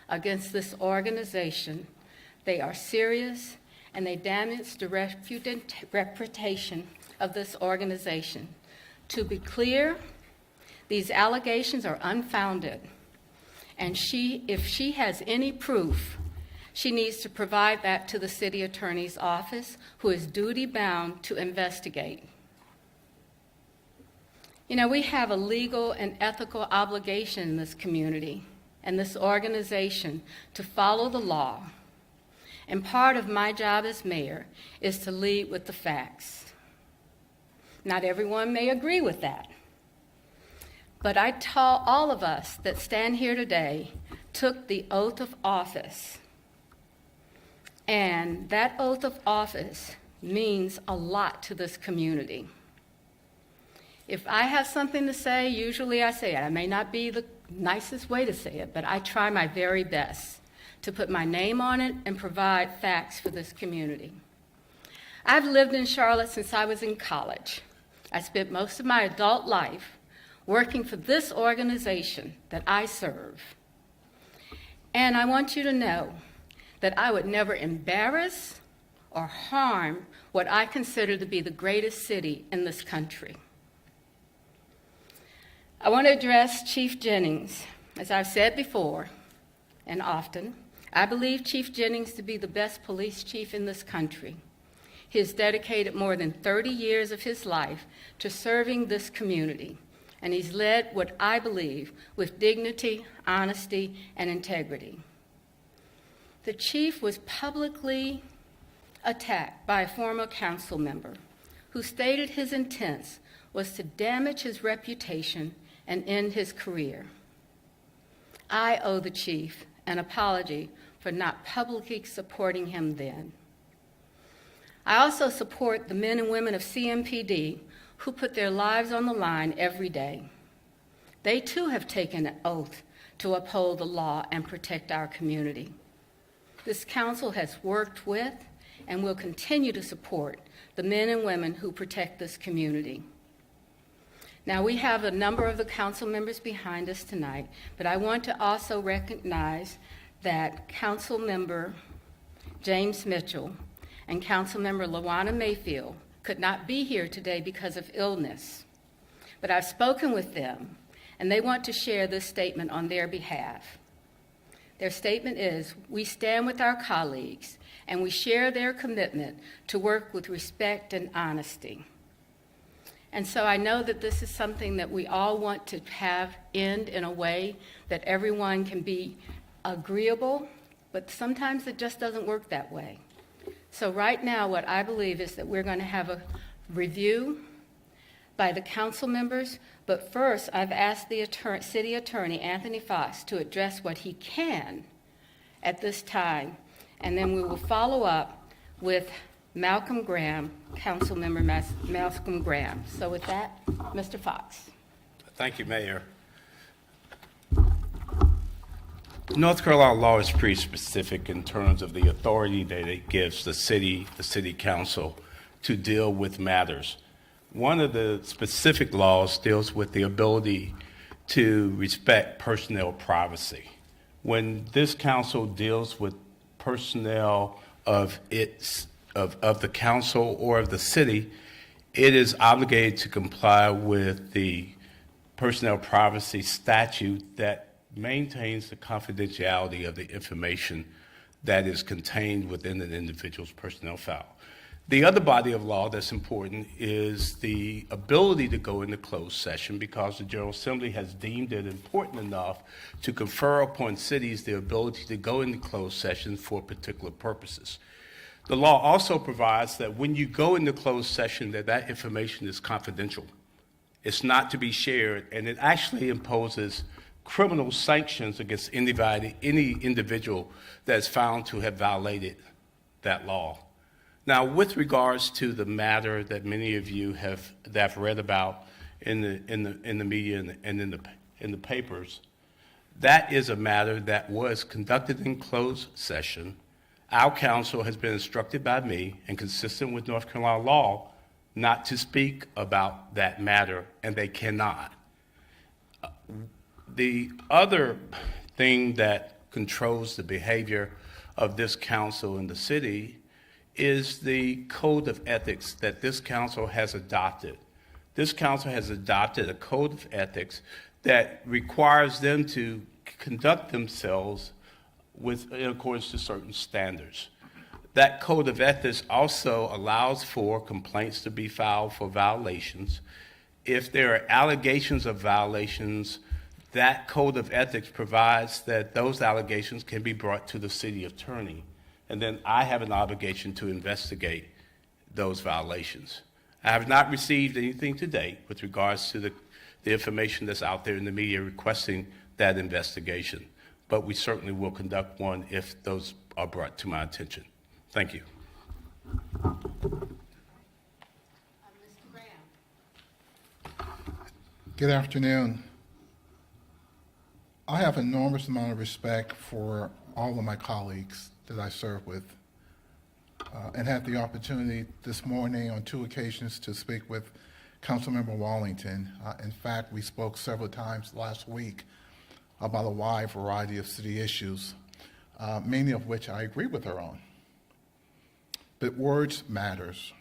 against this organization. They are serious, and they damage the reputation of this organization. To be clear, these allegations are unfounded, and if she has any proof, she needs to provide that to the city attorney's office, who is duty-bound to investigate. You know, we have a legal and ethical obligation in this community and this organization to follow the law. And part of my job as mayor is to lead with the facts. Not everyone may agree with that. But I tell all of us that stand here today took the oath of office. And that oath of office means a lot to this community. If I have something to say, usually I say it. It may not be the nicest way to say it, but I try my very best to put my name on it and provide facts for this community. I've lived in Charlotte since I was in college. I spent most of my adult life working for this organization that I serve. And I want you to know that I would never embarrass or harm what I consider to be the greatest city in this country. I want to address Chief Jennings. As I've said before and often, I believe Chief Jennings to be the best police chief in this country. He has dedicated more than 30 years of his life to serving this community, and he's led what I believe with dignity, honesty, and integrity. The chief was publicly attacked by a former council member who stated his intent was to damage his reputation and end his career. I owe the chief an apology for not publicly supporting him then. I also support the men and women of CMPD who put their lives on the line every day. They too have taken an oath to uphold the law and protect our community. This council has worked with and will continue to support the men and women who protect this community. Now, we have a number of the council members behind us tonight, but I want to also recognize that Council Member James Mitchell and Council Member LaWanna Mayfield could not be here today because of illness. But I've spoken with them, and they want to share this statement on their behalf. Their statement is, we stand with our colleagues, and we share their commitment to work with respect and honesty. And so I know that this is something that we all want to have end in a way that everyone can be agreeable, but sometimes it just doesn't work that way. So right now, what I believe is that we're going to have a review by the council members, but first I've asked the city attorney, Anthony Fox, to address what he can at this time, and then we will follow up with Malcolm Graham, Council Member Malcolm Graham. So with that, Mr. Fox. Thank you, Mayor. North Carolina law is pretty specific in terms of the authority that it gives the city council to deal with matters. One of the specific laws deals with the ability to respect personnel privacy. When this council deals with personnel of the council or of the city, it is obligated to comply with the personnel privacy statute that maintains the confidentiality of the information that is contained within an individual's personnel file. The other body of law that's important is the ability to go into closed session, because the General Assembly has deemed it important enough to confer upon cities the ability to go into closed session for particular purposes. The law also provides that when you go into closed session, that information is confidential. It's not to be shared, and it actually imposes criminal sanctions against any individual that is found to have violated that law. Now, with regards to the matter that many of you have read about in the media and in the papers, that is a matter that was conducted in closed session. Our council has been instructed by me, and consistent with North Carolina law, not to speak about that matter, and they cannot. The other thing that controls the behavior of this council and the city is the code of ethics that this council has adopted. This council has adopted a code of ethics that requires them to conduct themselves in accordance to certain standards. That code of ethics also allows for complaints to be filed for violations. If there are allegations of violations, that code of ethics provides that those allegations can be brought to the city attorney, and then I have an obligation to investigate those violations. I have not received anything to date with regards to the information that's out there in the media requesting that investigation, but we certainly will conduct one if those are brought to my attention. Thank you. Mr. Graham. Good afternoon. I have an enormous amount of respect for all of my colleagues that I serve with, and had the opportunity this morning on 2 occasions to speak with Councilmember Wallington. In fact, we spoke several times last week about a wide variety of city issues, many of which I agree with her on. But words matters.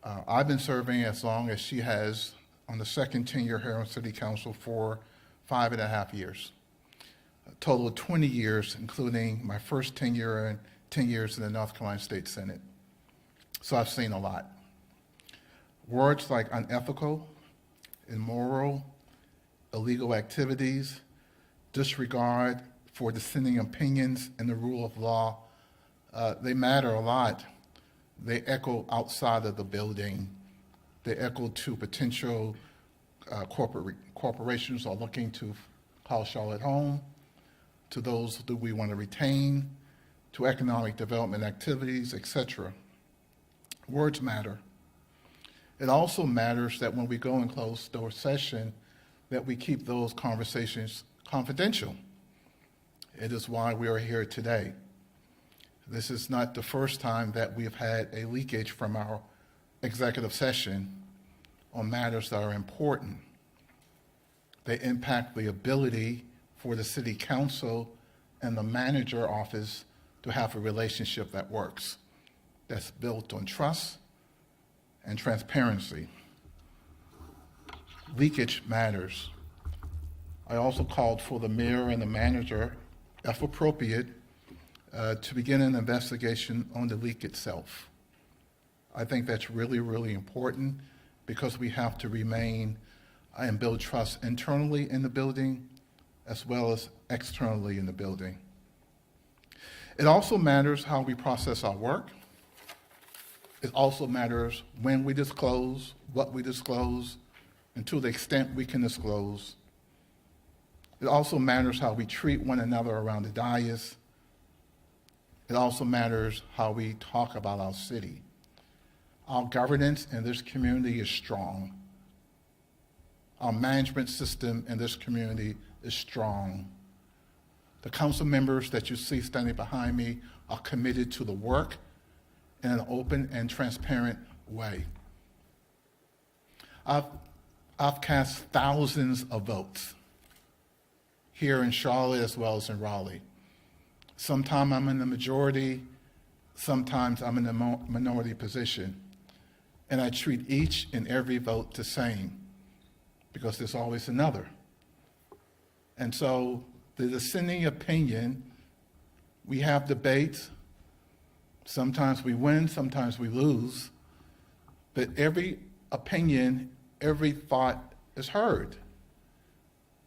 I've been serving as long as she has on the second tenure here on City Council for 5.5 years. A total of 20 years, including my first tenure and 10 years in the North Carolina State Senate. So I've seen a lot. Words like unethical, immoral, illegal activities, disregard for dissenting opinions and the rule of law, they matter a lot. They echo outside of the building. They echo to potential corporations are looking to call Charlotte home, to those that we want to retain, to economic development activities, etc. Words matter. It also matters that when we go in closed door session, that we keep those conversations confidential. It is why we are here today. This is not the first time that we've had a leakage from our executive session on matters that are important. They impact the ability for the city council and the manager office to have a relationship that works, that's built on trust and transparency. Leakage matters. I also called for the mayor and the manager, if appropriate, to begin an investigation on the leak itself. I think that's really, really important because we have to remain and build trust internally in the building as well as externally in the building. It also matters how we process our work. It also matters when we disclose, what we disclose, and to the extent we can disclose. It also matters how we treat one another around the dais. It also matters how we talk about our city. Our governance in this community is strong. Our management system in this community is strong. The council members that you see standing behind me are committed to the work in an open and transparent way. I've cast thousands of votes here in Charlotte as well as in Raleigh. Sometimes I'm in the majority, sometimes I'm in the minority position. And I treat each and every vote the same because there's always another. And so the dissenting opinion, we have debates. Sometimes we win, sometimes we lose. But every opinion, every thought is heard.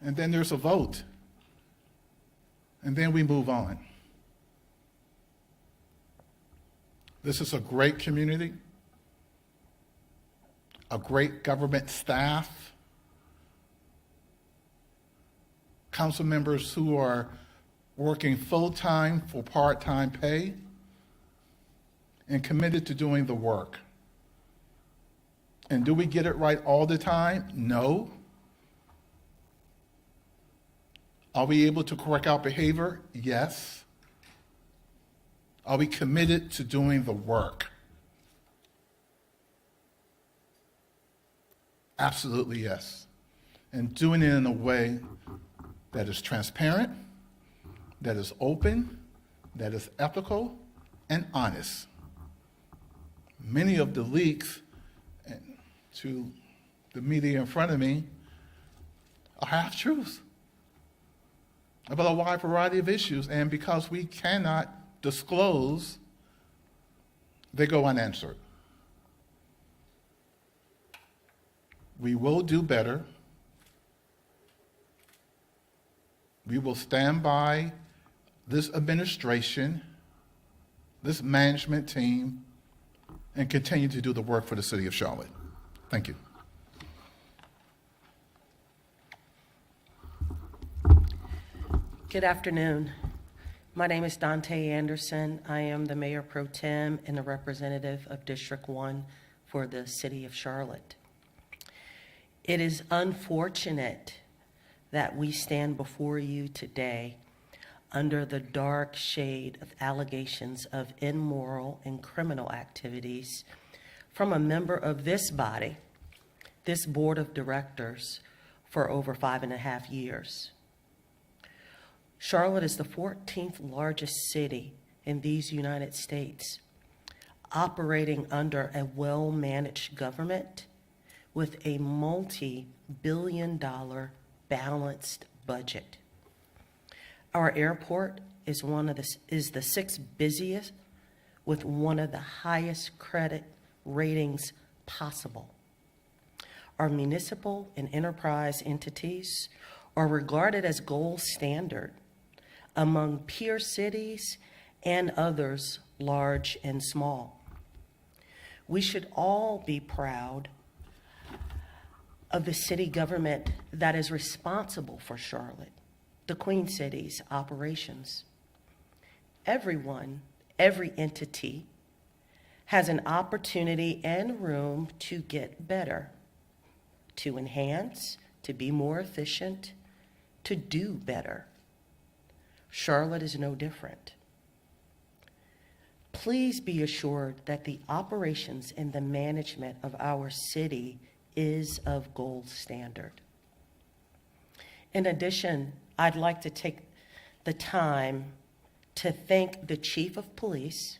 And then there's a vote. And then we move on. This is a great community, a great government staff, council members who are working full-time for part-time pay and committed to doing the work. And do we get it right all the time? No. Are we able to correct our behavior? Yes. Are we committed to doing the work? Absolutely yes. And doing it in a way that is transparent, that is open, that is ethical, and honest. Many of the leaks, and to the media in front of me, are half-truths about a wide variety of issues, and because we cannot disclose, they go unanswered. We will do better. We will stand by this administration, this management team, and continue to do the work for the city of Charlotte. Thank you. Good afternoon. My name is Dante Anderson. I am the Mayor Pro Tem and the representative of District 1 for the City of Charlotte. It is unfortunate that we stand before you today under the dark shade of allegations of immoral and criminal activities from a member of this body, this board of directors, for over 5.5 years. Charlotte is the 14th largest city in these United States, operating under a well-managed government with a multi-billion-dollar balanced budget. Our airport is the sixth busiest, with one of the highest credit ratings possible. Our municipal and enterprise entities are regarded as gold standard among peer cities and others large and small. We should all be proud of the city government that is responsible for Charlotte, the Queen City's operations. Everyone, every entity has an opportunity and room to get better, to enhance, to be more efficient, to do better. Charlotte is no different. Please be assured that the operations and the management of our city is of gold standard. In addition, I'd like to take the time to thank the Chief of Police,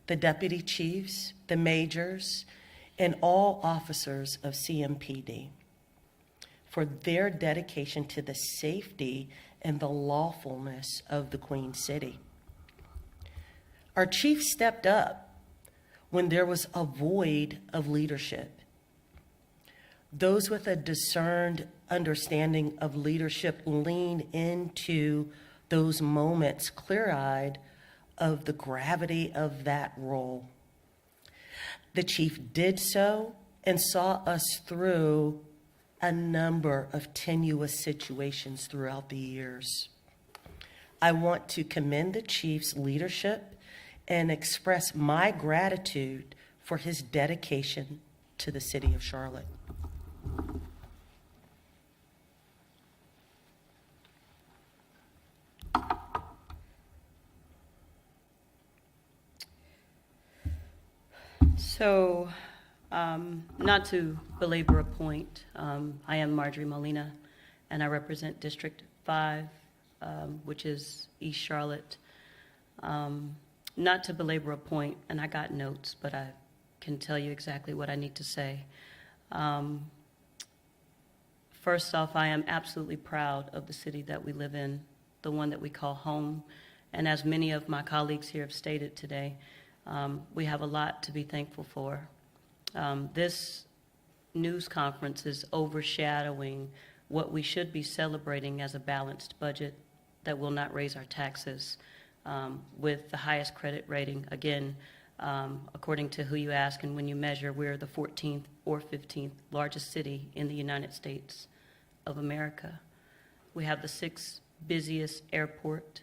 the Deputy Chiefs, the Majors, and all officers of CMPD for their dedication to the safety and the lawfulness of the Queen City. Our chief stepped up when there was a void of leadership. Those with a discerned understanding of leadership lean into those moments clear-eyed of the gravity of that role. The chief did so and saw us through a number of tenuous situations throughout the years. I want to commend the chief's leadership and express my gratitude for his dedication to the city of Charlotte. So, not to belabor a point, I am Marjorie Molina, and I represent District 5, which is East Charlotte. Not to belabor a point, and I got notes, but I can tell you exactly what I need to say. First off, I am absolutely proud of the city that we live in, the one that we call home. And as many of my colleagues here have stated today, we have a lot to be thankful for. This news conference is overshadowing what we should be celebrating as a balanced budget that will not raise our taxes, with the highest credit rating. Again, according to who you ask and when you measure, we're the 14th or 15th largest city in the United States of America. We have the 6th busiest airport,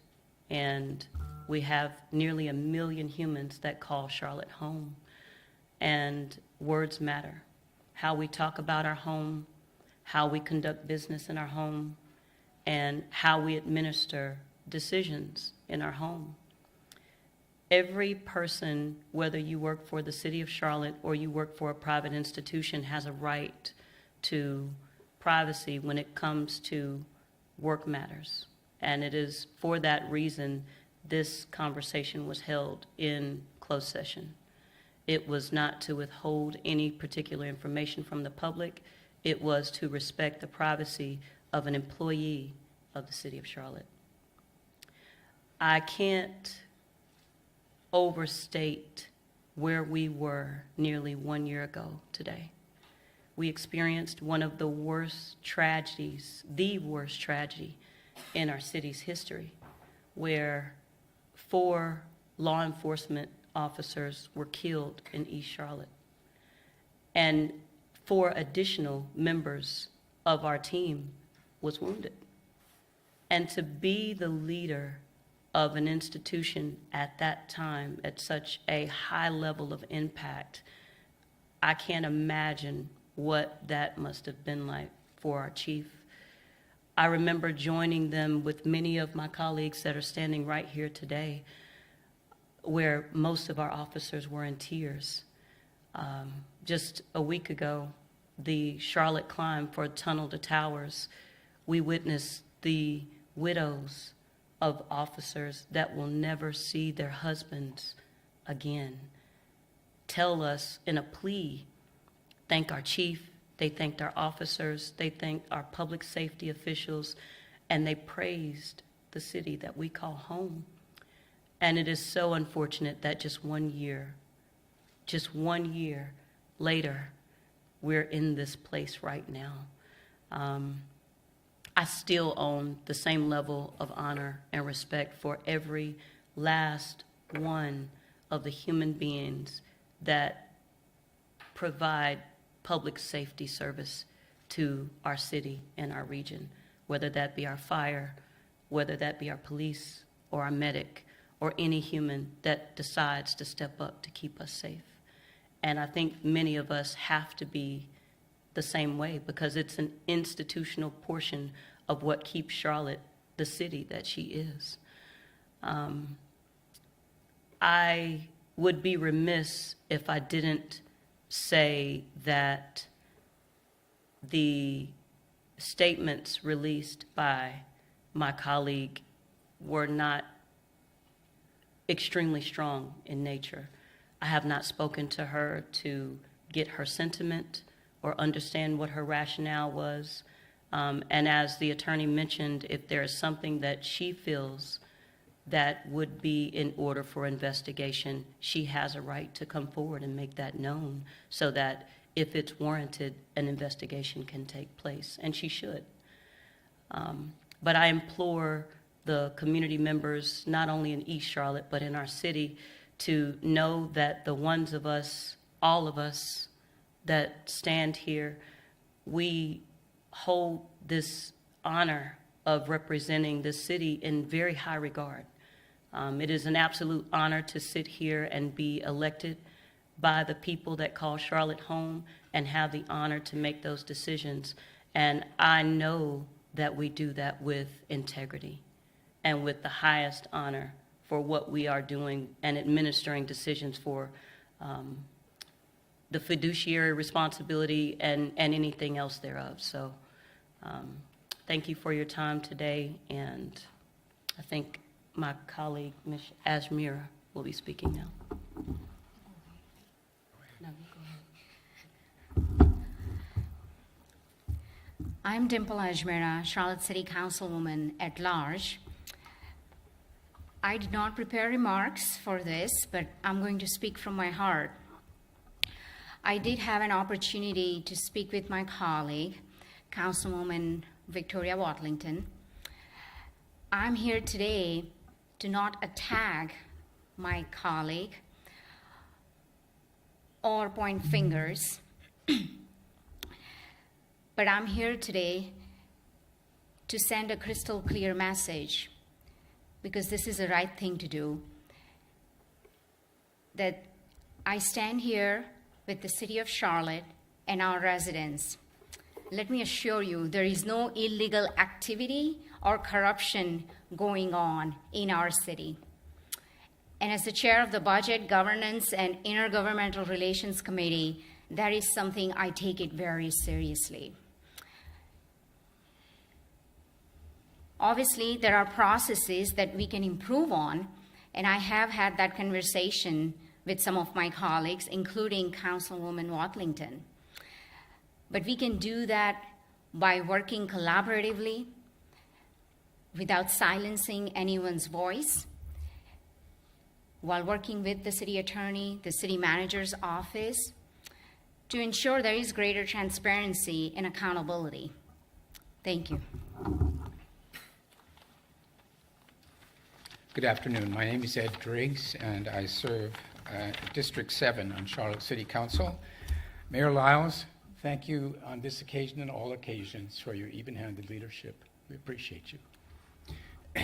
and we have nearly 1 million humans that call Charlotte home. And words matter. How we talk about our home, how we conduct business in our home, and how we administer decisions in our home. Every person, whether you work for the city of Charlotte or you work for a private institution, has a right to privacy when it comes to work matters. And it is for that reason this conversation was held in closed session. It was not to withhold any particular information from the public. It was to respect the privacy of an employee of the city of Charlotte. I can't overstate where we were nearly 1 year ago today. We experienced one of the worst tragedies, the worst tragedy in our city's history, where 4 law enforcement officers were killed in East Charlotte, and 4 additional members of our team was wounded. And to be the leader of an institution at that time at such a high level of impact, I can't imagine what that must have been like for our chief. I remember joining them with many of my colleagues that are standing right here today, where most of our officers were in tears. Just a week ago, the Charlotte climb for Tunnel to Towers, we witnessed the widows of officers that will never see their husbands again tell us in a plea, thank our chief, they thanked our officers, they thanked our public safety officials, and they praised the city that we call home. And it is so unfortunate that just 1 year later, we're in this place right now. I still own the same level of honor and respect for every last one of the human beings that provide public safety service to our city and our region, whether that be our fire, whether that be our police or our medic, or any human that decides to step up to keep us safe. And I think many of us have to be the same way, because it's an institutional portion of what keeps Charlotte the city that she is. I would be remiss if I didn't say that the statements released by my colleague were not extremely strong in nature. I have not spoken to her to get her sentiment or understand what her rationale was. And as the attorney mentioned, if there is something that she feels that would be in order for investigation, she has a right to come forward and make that known, so that if it's warranted, an investigation can take place, and she should. But I implore the community members, not only in East Charlotte, but in our city, to know that the ones of us, all of us that stand here, we hold this honor of representing the city in very high regard. It is an absolute honor to sit here and be elected by the people that call Charlotte home and have the honor to make those decisions. And I know that we do that with integrity and with the highest honor for what we are doing and administering decisions for the fiduciary responsibility and anything else thereof. So thank you for your time today, and I think my colleague, Ms. Ashmira, will be speaking now. No, you go ahead. I'm Dimple Ajmera, Charlotte City Councilwoman at large. I did not prepare remarks for this, but I'm going to speak from my heart. I did have an opportunity to speak with my colleague, Councilwoman Victoria Watlington. I'm here today to not attack my colleague or point fingers, but I'm here today to send a crystal clear message, because this is the right thing to do, that I stand here with the city of Charlotte and our residents. Let me assure you, there is no illegal activity or corruption going on in our city. And as the chair of the Budget, Governance, and Intergovernmental Relations Committee, that is something I take it very seriously. Obviously, there are processes that we can improve on, and I have had that conversation with some of my colleagues, including Councilwoman Watlington. But we can do that by working collaboratively without silencing anyone's voice, while working with the city attorney, the city manager's office, to ensure there is greater transparency and accountability. Thank you. Good afternoon. My name is Ed Driggs, and I serve District 7 on Charlotte City Council. Mayor Lyles, thank you on this occasion and all occasions for your even-handed leadership. We appreciate you.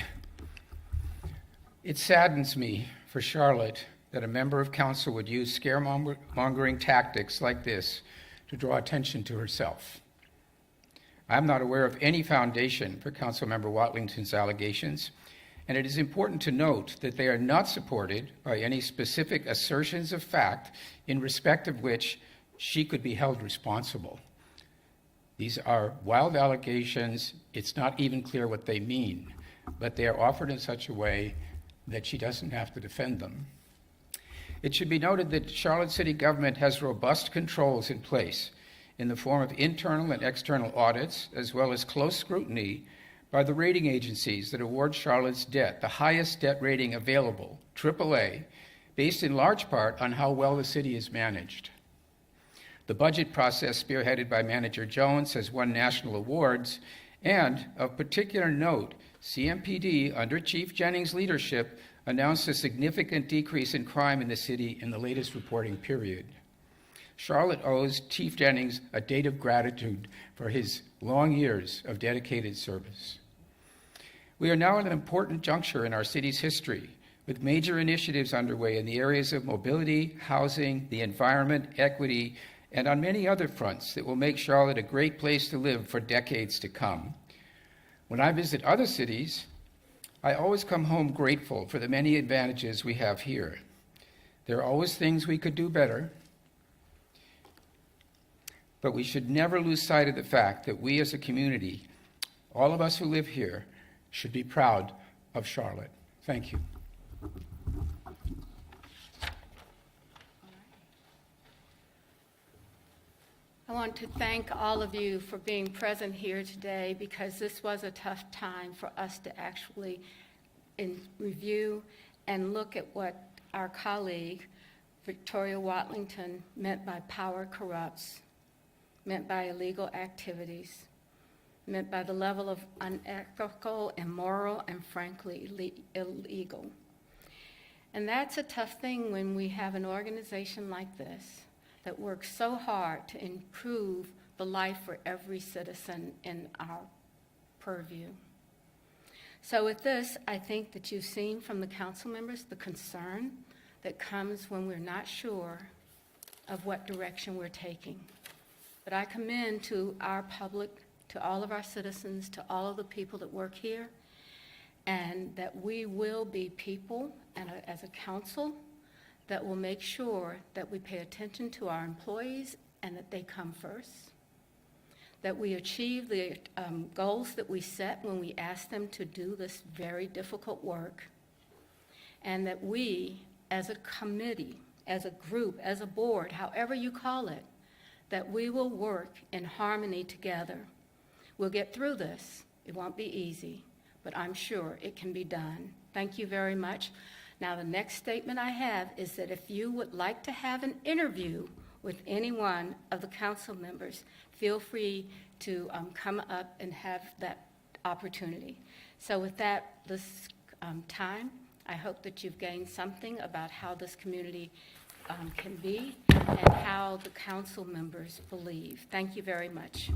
It saddens me for Charlotte that a member of council would use scaremongering tactics like this to draw attention to herself. I'm not aware of any foundation for Councilmember Watlington's allegations, and it is important to note that they are not supported by any specific assertions of fact in respect of which she could be held responsible. These are wild allegations. It's not even clear what they mean, but they are offered in such a way that she doesn't have to defend them. It should be noted that Charlotte City government has robust controls in place in the form of internal and external audits, as well as close scrutiny by the rating agencies that award Charlotte's debt, the highest debt rating available, AAA, based in large part on how well the city is managed. The budget process spearheaded by Manager Jones has won national awards, and of particular note, CMPD, under Chief Jennings' leadership, announced a significant decrease in crime in the city in the latest reporting period. Charlotte owes Chief Jennings a debt of gratitude for his long years of dedicated service. We are now at an important juncture in our city's history, with major initiatives underway in the areas of mobility, housing, the environment, equity, and on many other fronts that will make Charlotte a great place to live for decades to come. When I visit other cities, I always come home grateful for the many advantages we have here. There are always things we could do better, but we should never lose sight of the fact that we as a community, all of us who live here, should be proud of Charlotte. Thank you. I want to thank all of you for being present here today, because this was a tough time for us to actually review and look at what our colleague, Victoria Watlington, meant by power corrupts, meant by illegal activities, meant by the level of unethical, immoral, and frankly illegal. And that's a tough thing when we have an organization like this that works so hard to improve the life for every citizen in our purview. So with this, I think that you've seen from the council members the concern that comes when we're not sure of what direction we're taking. But I commend to our public, to all of our citizens, to all of the people that work here, and that we will be people and as a council that will make sure that we pay attention to our employees and that they come first, that we achieve the goals that we set when we ask them to do this very difficult work, and that we, as a committee, as a group, as a board, however you call it, that we will work in harmony together. We'll get through this. It won't be easy, but I'm sure it can be done. Thank you very much. Now, the next statement I have is that if you would like to have an interview with any one of the council members, feel free to come up and have that opportunity. So with that, this time, I hope that you've gained something about how this community can be and how the council members believe. Thank you very much.